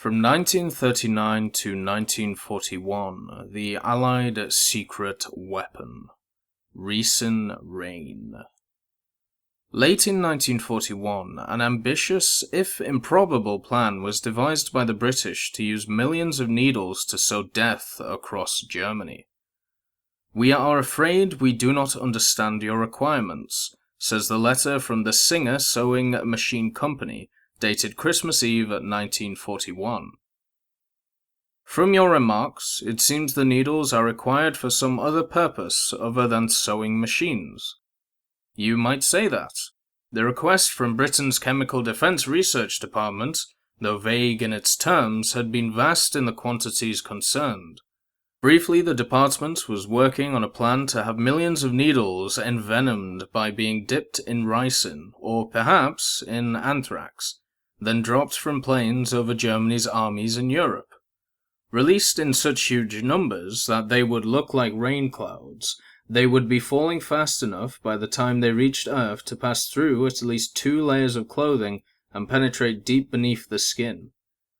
From 1939 to 1941, the Allied secret weapon, Ricin Rain. Late in 1941, an ambitious, if improbable, plan was devised by the British to use millions of needles to sow death across Germany. "We are afraid we do not understand your requirements," says the letter from the Singer Sewing Machine Company, dated Christmas Eve 1941. "From your remarks, it seems the needles are required for some other purpose other than sewing machines. You might say that. The request from Britain's Chemical Defense Research Department, though vague in its terms, had been vast in the quantities concerned. Briefly, the department was working on a plan to have millions of needles envenomed by being dipped in ricin, or perhaps in anthrax, then dropped from planes over Germany's armies in Europe. Released in such huge numbers that they would look like rain clouds, they would be falling fast enough by the time they reached Earth to pass through at least 2 layers of clothing and penetrate deep beneath the skin.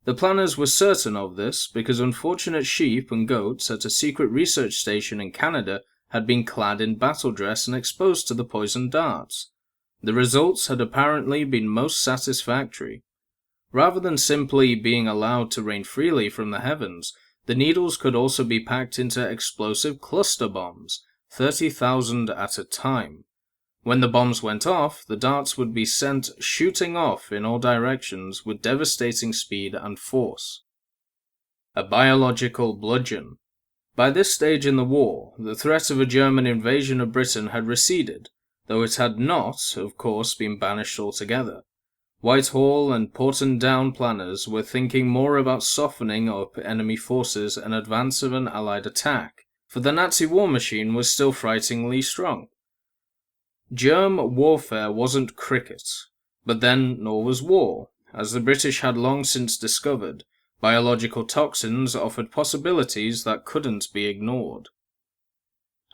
The planners were certain of this because unfortunate sheep and goats at a secret research station in Canada had been clad in battle dress and exposed to the poisoned darts. The results had apparently been most satisfactory. Rather than simply being allowed to rain freely from the heavens, the needles could also be packed into explosive cluster bombs, 30,000 at a time. When the bombs went off, the darts would be sent shooting off in all directions with devastating speed and force. A biological bludgeon. By this stage in the war, the threat of a German invasion of Britain had receded, though it had not, of course, been banished altogether. Whitehall and Porton Down planners were thinking more about softening up enemy forces in advance of an Allied attack, for the Nazi war machine was still frighteningly strong. Germ warfare wasn't cricket, but then nor was war. As the British had long since discovered, biological toxins offered possibilities that couldn't be ignored.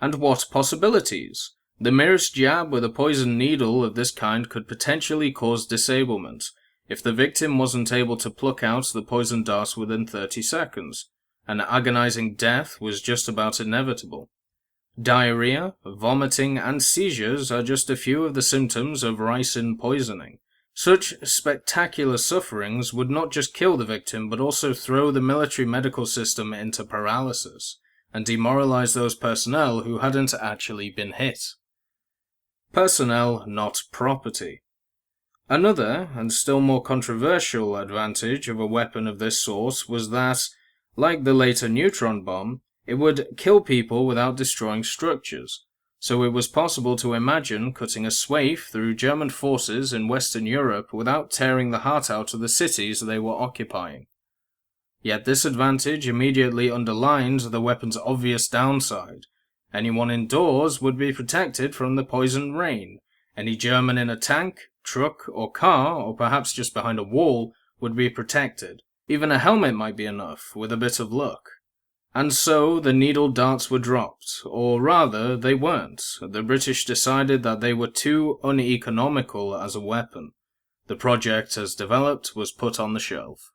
And what possibilities? The merest jab with a poisoned needle of this kind could potentially cause disablement, if the victim wasn't able to pluck out the poisoned dart within 30 seconds. An agonizing death was just about inevitable. Diarrhea, vomiting, and seizures are just a few of the symptoms of ricin poisoning. Such spectacular sufferings would not just kill the victim, but also throw the military medical system into paralysis, and demoralize those personnel who hadn't actually been hit. Personnel, not property. Another, and still more controversial, advantage of a weapon of this sort was that, like the later neutron bomb, it would kill people without destroying structures, so it was possible to imagine cutting a swathe through German forces in Western Europe without tearing the heart out of the cities they were occupying. Yet this advantage immediately underlined the weapon's obvious downside. Anyone indoors would be protected from the poisoned rain. Any German in a tank, truck, or car, or perhaps just behind a wall, would be protected. Even a helmet might be enough, with a bit of luck. And so the needle darts were dropped, or rather, they weren't. The British decided that they were too uneconomical as a weapon. The project, as developed, was put on the shelf.